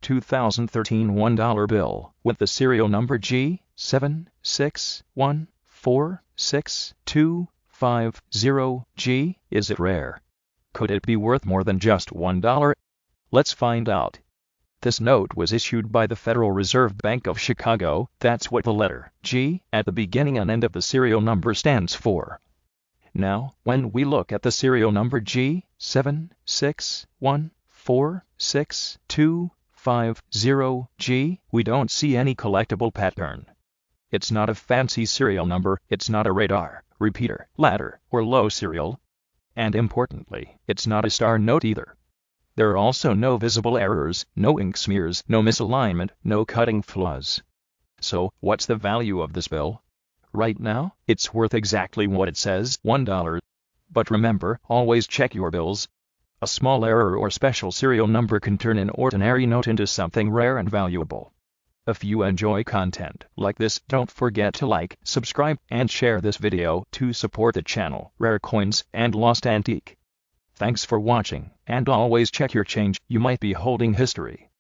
2013 $1 bill with the serial number G76146250G. Is it rare? Could it be worth more than just $1? Let's find out. This note was issued by the Federal Reserve Bank of Chicago. That's what the letter G at the beginning and end of the serial number stands for. Now, when we look at the serial number G76146250G, we don't see any collectible pattern. It's not a fancy serial number, it's not a radar, repeater, ladder, or low serial. And importantly, it's not a star note either. There are also no visible errors, no ink smears, no misalignment, no cutting flaws. So, what's the value of this bill? Right now, it's worth exactly what it says, $1. But remember, always check your bills. A small error or special serial number can turn an ordinary note into something rare and valuable. If you enjoy content like this, don't forget to like, subscribe, and share this video to support the channel, Rare Coins and Lost Antique. Thanks for watching, and always check your change, you might be holding history.